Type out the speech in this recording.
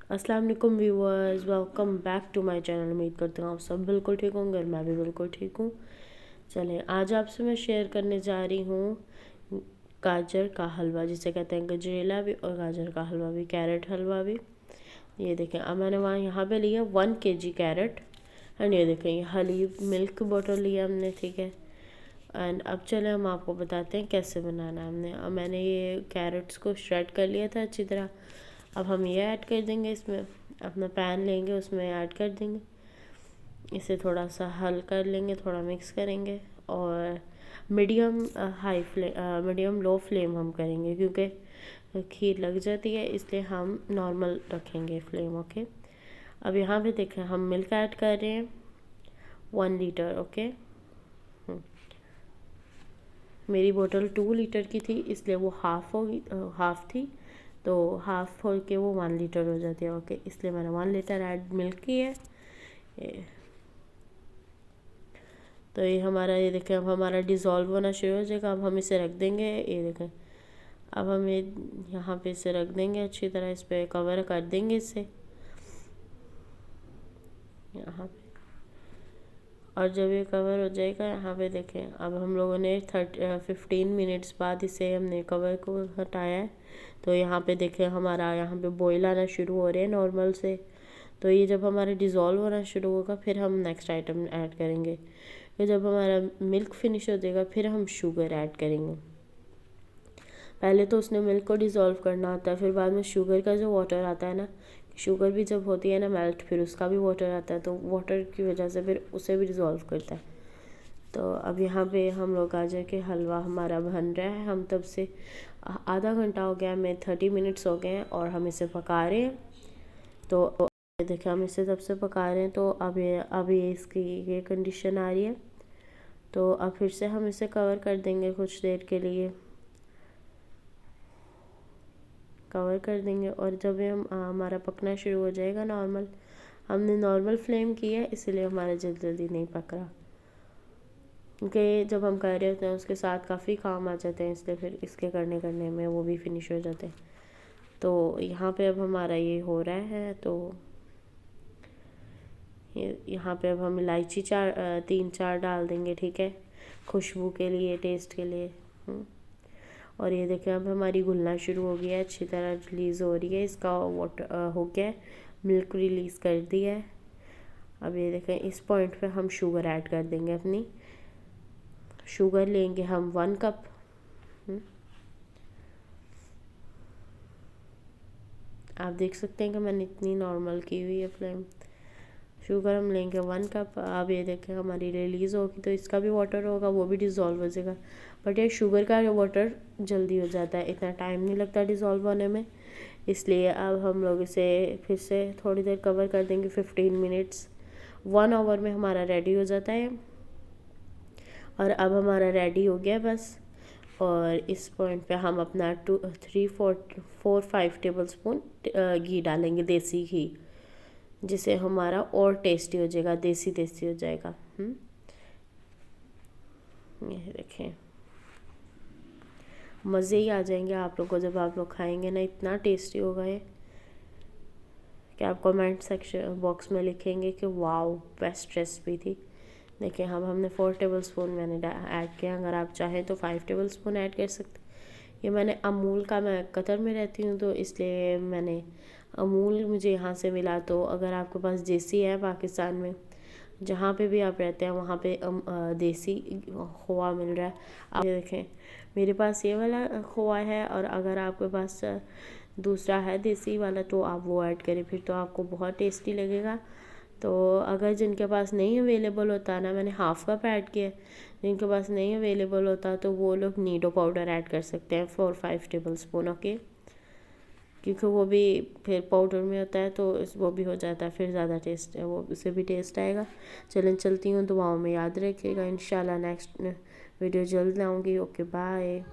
अस्सलाम वालेकुम viewers, welcome back to my channel. उम्मीद करती हूँ आप सब बिल्कुल ठीक होंगे और मैं भी बिल्कुल ठीक हूँ। चलें, आज आपसे मैं शेयर करने जा रही हूँ गाजर का हलवा, जिसे कहते हैं गजरेला भी और गाजर का हलवा भी, कैरेट हलवा भी। ये देखें, अब मैंने यहाँ पे लिया 1 kg कैरेट। एंड ये देखें, ये हलीब मिल्क बॉटल लिया हमने, ठीक है। एंड अब चले हम आपको बताते हैं कैसे बनाना है हमने। अब मैंने ये कैरेट्स को श्रेड कर लिया था अच्छी तरह। अब हम ये ऐड कर देंगे इसमें, अपना पैन लेंगे उसमें ऐड कर देंगे, इसे थोड़ा सा हल कर लेंगे, थोड़ा मिक्स करेंगे और मीडियम मीडियम लो फ्लेम हम करेंगे, क्योंकि खीर लग जाती है, इसलिए हम नॉर्मल रखेंगे फ्लेम। ओके, अब यहाँ पे देखें हम मिल्क ऐड कर रहे हैं 1 लीटर। ओके, मेरी बोतल 2 लीटर की थी, इसलिए वो हाफ़ थी, तो हाफ़ हो के वो 1 लीटर हो जाती है। ओके, इसलिए मैंने 1 लीटर ऐड मिल्क की है। तो ये हमारा, ये देखें अब हमारा डिज़ोल्व होना शुरू हो जाएगा। अब हम इसे रख देंगे, ये देखें, अब हम ये यहाँ पे इसे रख देंगे अच्छी तरह, इस पर कवर कर देंगे इसे यहाँ पे। और जब ये कवर हो जाएगा, यहाँ पे देखें, अब हम लोगों ने 15 मिनट्स बाद इसे हमने कवर को हटाया है। तो यहाँ पे देखें हमारा यहाँ पे बॉयल आना शुरू हो रहे हैं नॉर्मल से। तो ये जब हमारा डिज़ोल्व होना शुरू होगा, फिर हम नेक्स्ट आइटम ऐड करेंगे। फिर जब हमारा मिल्क फिनिश हो जाएगा, फिर हम शुगर ऐड करेंगे। पहले तो उसने मिल्क को डिज़ोल्व करना होता है, फिर बाद में शुगर का जो वाटर आता है ना, शुगर भी जब होती है ना मेल्ट, फिर उसका भी वाटर आता है, तो वाटर की वजह से फिर उसे भी डिज़ोल्व करता है। तो अब यहाँ पे हम लोग गाजर के हलवा हमारा बन रहा है। हम तब से आधा घंटा हो गया, हमें 30 मिनट्स हो गए हैं और हम इसे पका रहे हैं। तो देखिए हम इसे तब से पका रहे हैं, तो अब ये इसकी ये कंडीशन आ रही है। तो अब फिर से हम इसे कवर कर देंगे कुछ देर के लिए, कवर कर देंगे। और जब ये हमारा पकना शुरू हो जाएगा नॉर्मल, हमने नॉर्मल फ्लेम की है, इसलिए हमारा जल्दी जल्दी नहीं पक रहा, क्योंकि जब हम कर रहे होते हैं उसके साथ काफ़ी काम आ जाते हैं, इसलिए फिर इसके करने करने में वो भी फिनिश हो जाते हैं। तो यहाँ पे अब हमारा ये हो रहा है। तो यहाँ पे अब हम इलायची 3-4 डाल देंगे, ठीक है, खुशबू के लिए, टेस्ट के लिए। और ये देखें अब हमारी घुलना शुरू हो गया है, अच्छी तरह रिलीज़ हो रही है, इसका वाटर हो गया है, मिल्क रिलीज़ कर दिया है। अब ये देखें इस पॉइंट पे हम शुगर ऐड कर देंगे अपनी। शुगर लेंगे हम 1 कप। आप देख सकते हैं कि मैंने इतनी नॉर्मल की हुई है फ्लेम। शुगर हम लेंगे 1 कप। अब ये देखें हमारी रिलीज़ होगी, तो इसका भी वाटर होगा, वो भी डिज़ोल्व हो जाएगा। बट ये शुगर का वाटर जल्दी हो जाता है, इतना टाइम नहीं लगता डिज़ोल्व होने में, इसलिए अब हम लोग इसे फिर से थोड़ी देर कवर कर देंगे, 15 मिनट्स। 1 आवर में हमारा रेडी हो जाता है। और अब हमारा रेडी हो गया बस। और इस पॉइंट पे हम अपना 3-4-5 टेबल स्पून घी डालेंगे, देसी घी, जिससे हमारा और टेस्टी हो जाएगा, देसी देसी हो जाएगा। ये देखें, मज़े ही आ जाएंगे आप लोग को जब आप लोग खाएंगे ना, इतना टेस्टी होगा ये कि आप कमेंट सेक्शन बॉक्स में लिखेंगे कि वाओ बेस्ट रेसिपी थी। देखिए हम हमने 4 टेबल स्पून मैंने ऐड किया, अगर आप चाहें तो 5 टेबल स्पून ऐड कर सकते। ये मैंने अमूल का, मैं कतर में रहती हूँ तो इसलिए मैंने अमूल मुझे यहाँ से मिला। तो अगर आपके पास देसी है, पाकिस्तान में जहाँ पे भी आप रहते हैं वहाँ पे देसी खोआ मिल रहा है। आप ये देखें मेरे पास ये वाला खोआ है, और अगर आपके पास दूसरा है देसी वाला तो आप वो ऐड करें, फिर तो आपको बहुत टेस्टी लगेगा। तो अगर जिनके पास नहीं अवेलेबल होता ना, मैंने हाफ़ कप ऐड किया, जिनके पास नहीं अवेलेबल होता तो वो लोग नीडो पाउडर ऐड कर सकते हैं 4-5 टेबल स्पून। ओके, क्योंकि वो भी फिर पाउडर में होता है, तो वो भी हो जाता है, फिर ज़्यादा टेस्ट है, वो उससे भी टेस्ट आएगा। चलें चलती हूँ, दुआओं में याद रखिएगा। इंशाल्लाह नेक्स्ट वीडियो जल्द लाऊँगी। Okay bye.